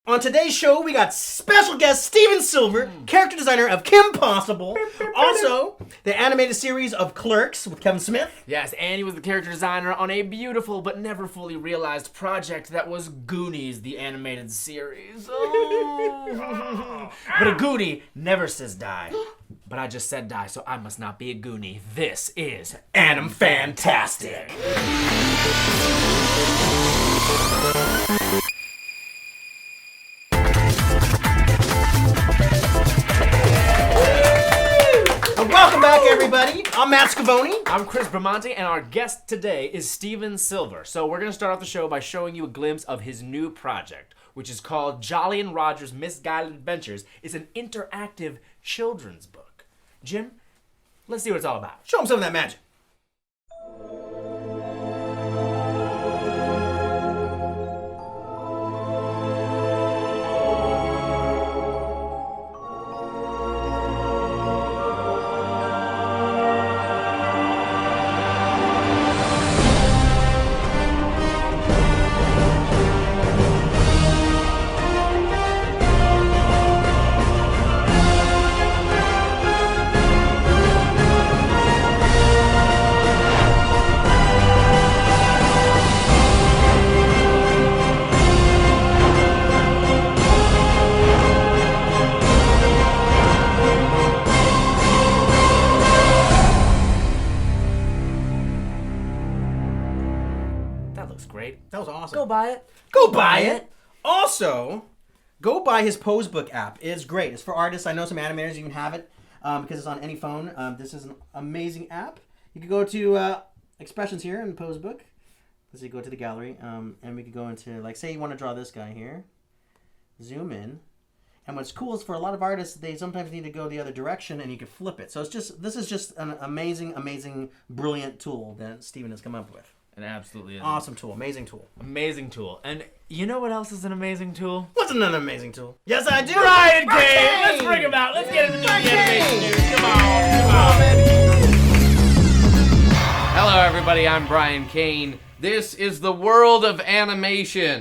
On today's show, we got special guest Steven Silver, character designer of Kim Possible. Also, the animated series of Clerks with Kevin Smith. Yes, and he was the character designer on a beautiful but never fully realized project that was Goonies, the animated series. Oh. But a Goonie never says die. But I just said die, so I must not be a Goonie. This is Animfantastic. Welcome back, everybody. I'm Matt Schiavone. I'm Chris Bramante, and our guest today is Steven Silver. So we're going to start off the show by showing you a glimpse of his new project, which is called Jolly and Roger's Misguided Adventures. It's an interactive children's book. Jim, let's see what it's all about. Show him some of that magic. That was awesome. Go buy it. Go buy it. Also, go buy his Pose Book app. It's great. It's for artists. I know some animators even have it because it's on any phone. This is an amazing app. You can go to expressions here in Pose Book. Let's see, go to the gallery, and we could go into, like, say you want to draw this guy here. Zoom in. And what's cool is for a lot of artists, they sometimes need to go the other direction, and you can flip it. So this is just an amazing, brilliant tool that Steven has come up with. It absolutely is. Awesome tool. Amazing tool. Amazing tool. And you know what else is an amazing tool? Wasn't an amazing tool? Yes, I do. Bryan Cain! Let's bring him out. Let's get him into the animation news. Come on. Hello, everybody. I'm Bryan Cain. This is the world of animation.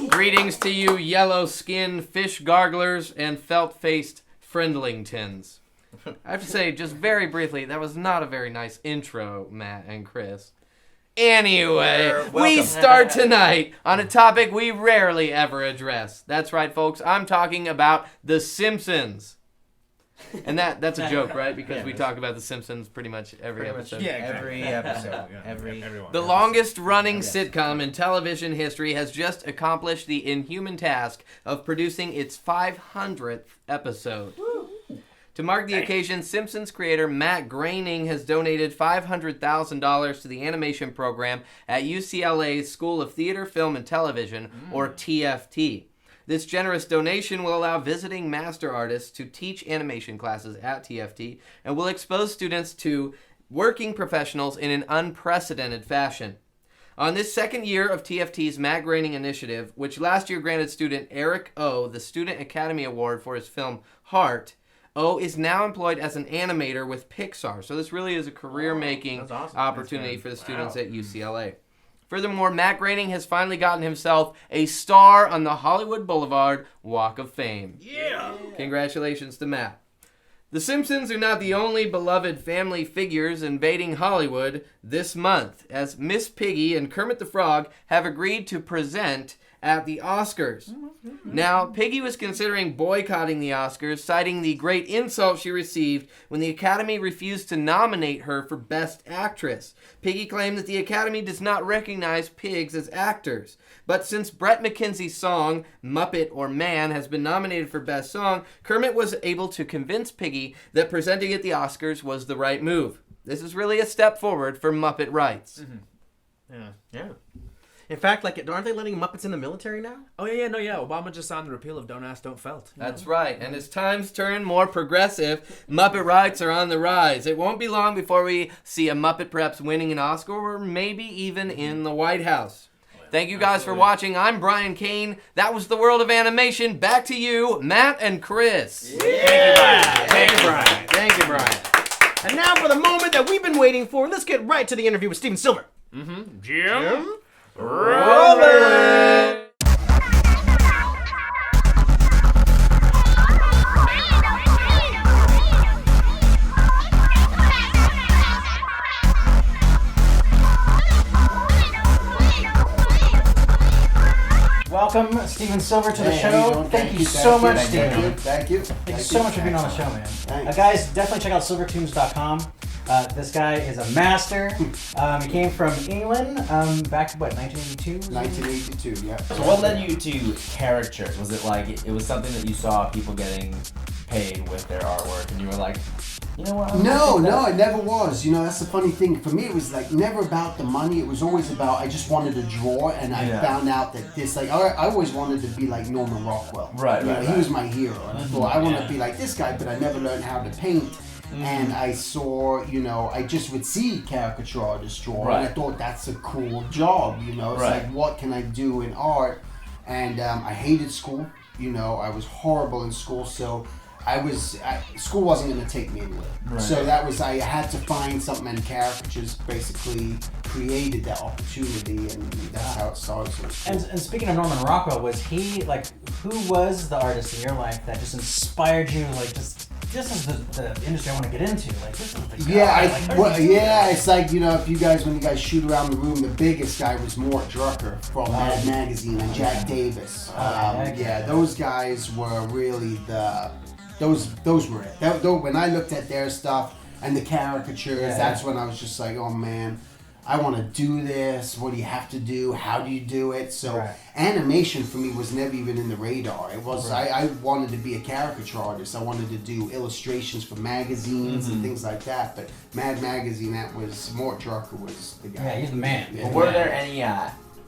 Greetings to you yellow-skinned fish garglers and felt-faced friendlingtons. I have to say, just very briefly, that was not a very nice intro, Matt and Chris. Anyway, we start tonight on a topic we rarely ever address. That's right, folks. I'm talking about The Simpsons. And that's a joke, right? Because we talk about The Simpsons pretty much every episode. Yeah, every episode. Everyone. The longest-running sitcom in television history has just accomplished the inhuman task of producing its 500th episode. To mark the occasion, Simpsons creator Matt Groening has donated $500,000 to the animation program at UCLA's School of Theater, Film, and Television, or TFT. This generous donation will allow visiting master artists to teach animation classes at TFT and will expose students to working professionals in an unprecedented fashion. On this second year of TFT's Matt Groening initiative, which last year granted student Eric O the Student Academy Award for his film Heart, O is now employed as an animator with Pixar. So this really is a career-making opportunity for the students at UCLA. Furthermore, Matt Groening has finally gotten himself a star on the Hollywood Boulevard Walk of Fame. Yeah! Congratulations to Matt. The Simpsons are not the only beloved family figures invading Hollywood this month, as Miss Piggy and Kermit the Frog have agreed to present at the Oscars. Now, Piggy was considering boycotting the Oscars, citing the great insult she received when the Academy refused to nominate her for Best Actress. Piggy claimed that the Academy does not recognize pigs as actors. But since Bret McKenzie's song, Muppet or Man, has been nominated for Best Song, Kermit was able to convince Piggy that presenting at the Oscars was the right move. This is really a step forward for Muppet rights. Yeah. In fact, like, aren't they letting Muppets in the military now? Oh, yeah. Obama just signed the repeal of Don't Ask, Don't Felt. That's right. And as times turn more progressive, Muppet rights are on the rise. It won't be long before we see a Muppet perhaps winning an Oscar or maybe even in the White House. Thank you guys for watching. I'm Bryan Cain. That was the world of animation. Back to you, Matt and Chris. Yeah. Thank you, Bryan. Thank you, Bryan. And now for the moment that we've been waiting for. Let's get right to the interview with Steven Silver. Jim? Roll it! Welcome, Steven Silver, to the Hey, how you show. doing? Thank you so much, Thank Steven. you. Thank you. Thank you so much for being on the show, man. Thanks. Guys, definitely check out silvertombs.com. This guy is a master. He came from England back to 1982? 1982, yeah. So what led you to caricatures? Was it like it was something that you saw people getting paid with their artwork, and you were like, you know what? No, it never was. You know, that's the funny thing. For me, it was like never about the money. It was always about I just wanted to draw, and I found out that this, like, I always wanted to be like Norman Rockwell. Right, You know, right, he right. was my hero, and I thought I want to be like this guy, but I never learned how to paint. And I saw, you know, I just would see caricature artists draw, and I Right. thought that's a cool job. You know, it's Right. like what can I do in art? And I hated school. You know, I was horrible in school, so. School wasn't going to take me anywhere. Right. So that was, I had to find something, and caricatures basically created that opportunity, and that's how it started. So And speaking of Norman Rockwell, was he, like, who was the artist in your life that just inspired you, like, just, this is the industry I want to get into, like, this is the guy. It's like, you know, when you guys shoot around the room, the biggest guy was Mort Drucker from Mad Magazine and Jack Davis. Those guys were really those were it. When I looked at their stuff and the caricatures, that's when I was just like, oh man, I want to do this. What do you have to do? How do you do it? So animation for me was never even in the radar. It was I wanted to be a caricature artist. I wanted to do illustrations for magazines and things like that. But Mad Magazine, that was Mort Drucker was the guy. Yeah, he's the man. Yeah. Were there any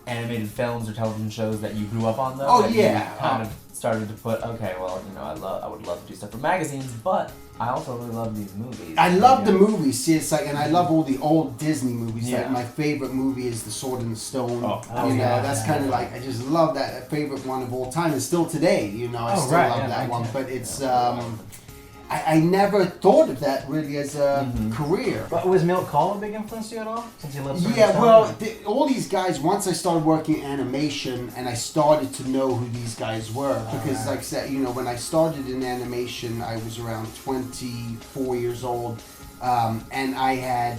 animated films or television shows that you grew up on though? Oh, that yeah. You kind of started to put, okay, well, you know, I would love to do stuff for magazines, but I also really love these movies. I love the movies. See, it's like, and I love all the old Disney movies. Yeah. Like my favorite movie is The Sword and the Stone. That's kind of like, I just love that. Favorite one of all time, and still today, you know, I still love that one. But it's I never thought of that really as a career. But was Milt Kahl a big influence to you at all? Since you lived All these guys, once I started working in animation and I started to know who these guys were, because like I said, you know, when I started in animation, I was around 24 years old, and I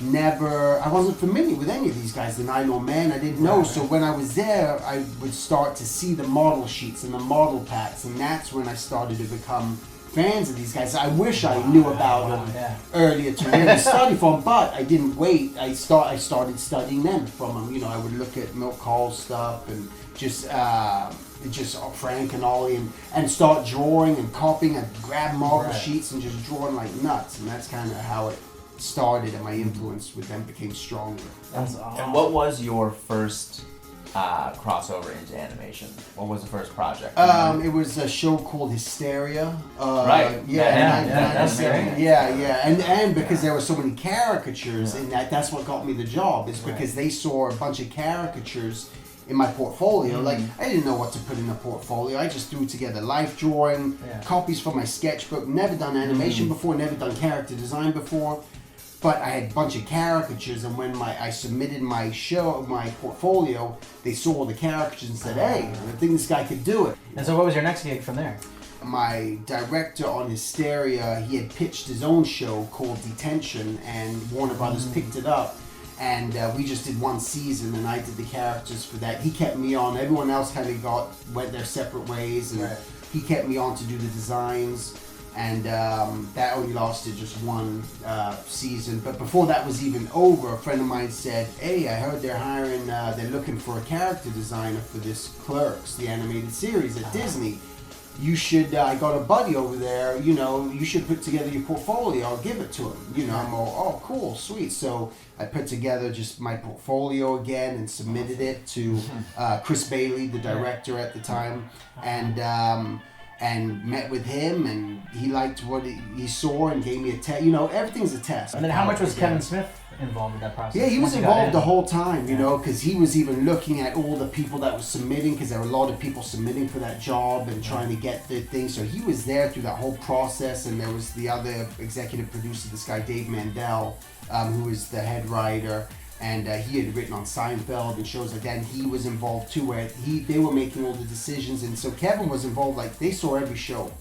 wasn't familiar with any of these guys, the Nine Old Man, I didn't know. So when I was there, I would start to see the model sheets and the model packs, and that's when I started to become fans of these guys. I wish I knew about them earlier to really study from, but I didn't wait. I started studying them from them. You know, I would look at Milt Kahl's stuff and just Frank and Ollie and start drawing and copying. I'd grab model sheets and just drawing like nuts, and that's kind of how it started, and my influence with them became stronger. That's awesome. And what was your first crossover into animation? What was the first project? It was a show called Hysteria. That's great. And because there were so many caricatures in that's what got me the job. Is because they saw a bunch of caricatures in my portfolio. Like, I didn't know what to put in a portfolio. I just threw together life drawing, copies from my sketchbook. Never done animation before. Never done character design before. But I had a bunch of caricatures, and when I submitted my portfolio, they saw the caricatures and said, hey, I think this guy could do it. And so what was your next gig from there? My director on Hysteria, he had pitched his own show called Detention, and Warner Brothers picked it up. And we just did one season, and I did the characters for that. He kept me on. Everyone else kind of went their separate ways, and he kept me on to do the designs. And that only lasted just one season. But before that was even over, a friend of mine said, hey, I heard they're looking for a character designer for this CLERKS, the animated series at Disney. You should, I got a buddy over there, you know, you should put together your portfolio, I'll give it to him. You know, I'm all, oh, cool, sweet. So I put together just my portfolio again and submitted it to Chris Bailey, the director at the time, and met with him, and he liked what he saw and gave me a test. You know, everything's a test. And then how much was Kevin Smith involved with that process? Yeah, he was involved the whole time, you know, because he was even looking at all the people that were submitting, because there were a lot of people submitting for that job and trying to get the thing. So he was there through that whole process, and there was the other executive producer, this guy Dave Mandel, who was the head writer. And he had written on Seinfeld and shows like that, and he was involved too, where they were making all the decisions, and so Kevin was involved. Like they saw every show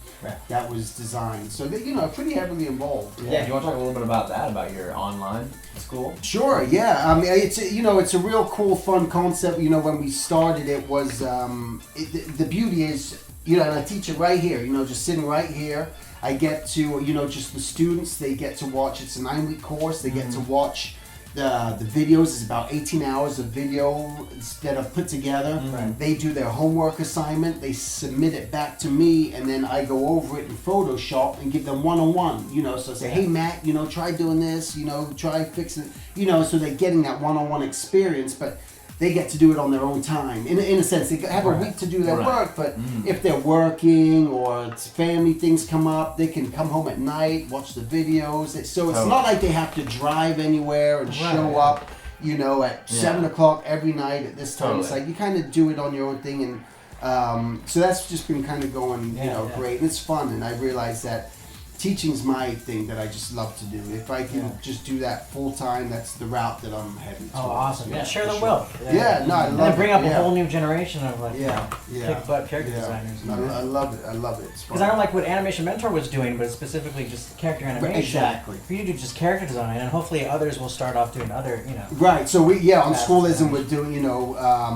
that was designed, so they, pretty heavily involved. Yeah, do you want to talk a little bit about that, about your online school? Sure. Yeah. I mean, it's a real cool, fun concept. When we started, it was the beauty is, and I teach it right here. Just sitting right here. I get to, just the students. They get to watch. It's a 9-week course. They get to watch. The videos is about 18 hours of video that I've put together. Right. They do their homework assignment. They submit it back to me, and then I go over it in Photoshop and give them one-on-one. So I say, hey Matt, try doing this. Try fixing it. So they're getting that one-on-one experience, but they get to do it on their own time. In a sense, they have a week to do their work, but if they're working or it's family things come up, they can come home at night, watch the videos. So it's not like they have to drive anywhere and show up, at 7 o'clock every night at this time. It's like you kind of do it on your own thing. And so that's just been kind of going, great. And it's fun. And I realized that teaching's my thing that I just love to do. If I can just do that full time, that's the route that I'm heading towards. Oh, awesome. Yeah, share the sure. wealth. I love it. And bring up a Yeah. whole new generation of Yeah. kick-butt character designers. I love it. I love it. It's fun. Because I don't like what Animation Mentor was doing, but specifically just character animation. Exactly. For you to do just character design, and hopefully others will start off doing other, Right. So on That's Schoolism nice. we're doing,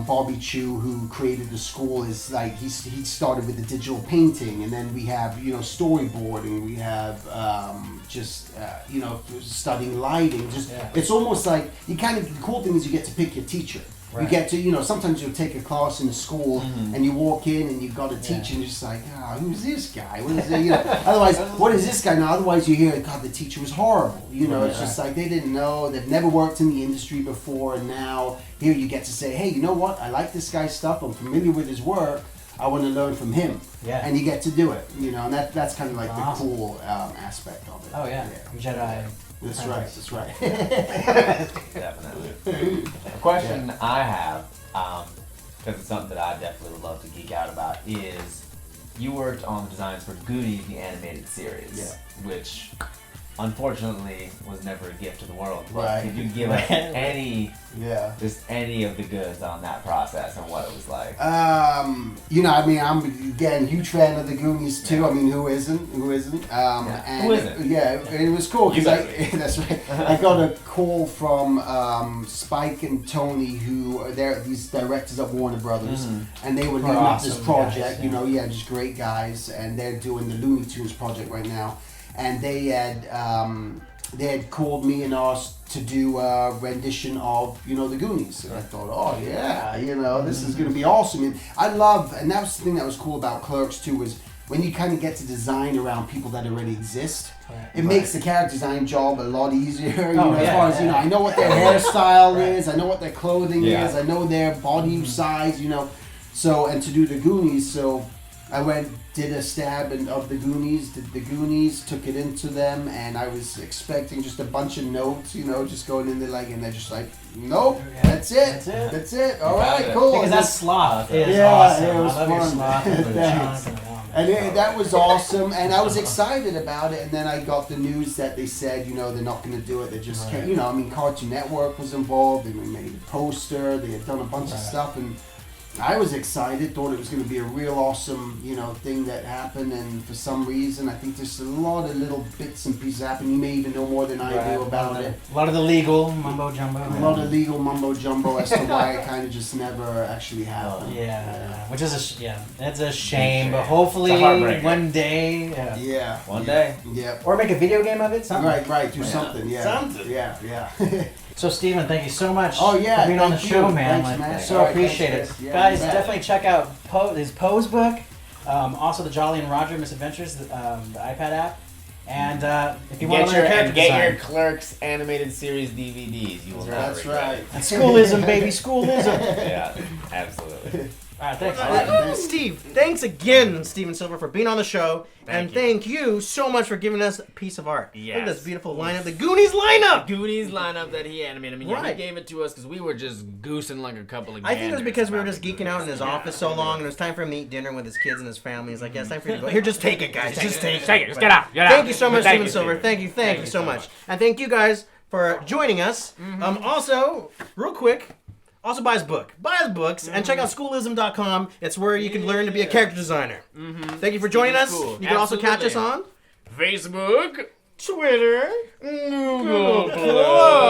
Bobby Chu, who created the school, is like he started with the digital painting, and then we have storyboarding, we have studying lighting. It's almost like the cool thing is you get to pick your teacher. Right. You get to sometimes you'll take a class in a school and you walk in and you've got a teacher and you're just like, who's this guy? What is it? Otherwise, what is this guy? Now, otherwise you hear, God, the teacher was horrible. It's just like they didn't know, they've never worked in the industry before, and now here you get to say, hey, you know what? I like this guy's stuff. I'm familiar with his work. I want to learn from him. Yeah. And you get to do it. And that's kind of like Awesome. the cool aspect of it. Oh, yeah. Jedi. That's right. That's right. Definitely. A question I have, because it's something that I definitely would love to geek out about, is you worked on the designs for Goonies, the animated series, which unfortunately was never a gift to the world. But Right. could you give us any Just any of the goods on that process and what it was like? I'm again huge fan of the Goonies too. I mean, who isn't? And Who isn't? It was cool You because better. that's right. I got a call from Spike and Tony, who they're these directors of Warner Brothers, and they were leading up this awesome project. guys, Just great guys, and they're doing the Looney Tunes project right now, and they had called me and asked to do a rendition of, the Goonies. And I thought, this is going to be awesome. And and that was the thing that was cool about Clerks too, was when you kind of get to design around people that already exist, it makes the character design job a lot easier. As far as, I know what their hairstyle is, I know what their clothing is, I know their body size, So, and to do the Goonies, so I did a stab of the Goonies, took it into them, and I was expecting just a bunch of notes, just going in there and they're just like, nope, that's it. All right, cool. Because that sloth is Yeah, awesome. it was I love your fun. sloth and the Thanks. chunk and the long. And that was awesome, and I was excited about it. And then I got the news that they said, they're not going to do it. They just can't. Cartoon Network was involved. They made a poster. They had done a bunch of stuff, and I was excited. Thought it was going to be a real awesome, thing that happened. And for some reason, I think there's a lot of little bits and pieces happen. You may even know more than I do about it. A lot of the legal mumbo jumbo. A lot of legal mumbo jumbo as to why it kind of just never actually happened. Which is it's a shame, but hopefully It's a heartbreaker. one day. One day. Yeah. Or make a video game of it. Something. Right. Do something. Yeah. Something. Yeah. So Steven, thank you so much Oh, yeah, for being on the thank show, you. man. Thanks, man. So All right, appreciate thanks, it. Chris. Yeah, Guys, you bet. definitely check out his Pose book. Also the Jolly and Roger Misadventures, the iPad app. And if you want to learn character Get your design. Clerks animated series DVDs. You will not That's regret right. it. That's schoolism, baby, schoolism. Yeah, absolutely. All right, thanks. Steve, thanks again, Steven Silver, for being on the show. Thank and you. thank you so much for giving us a piece of art. Look at Yes. this beautiful lineup, the Goonies lineup! Goonies lineup that he animated. He Right. gave it to us because we were just goosing like a couple of I think it was because we were ganders just about geeking out in the his Goonies. office so long, and it was time for him to eat dinner with his kids and his family. He's like, yeah, it's time for you to go. Here, just take it, guys. Just take it. Take it. Just get out. Get out. Thank you so much, Thank Steven you, Silver. Steven. Thank you so much. And thank you guys for joining us. Also, real quick, also buy his book. Buy his books and check out schoolism.com. It's where you can learn to be a character designer. Thank you for joining us. Cool. You can also catch us Absolutely. on Facebook, Twitter, Google Plus.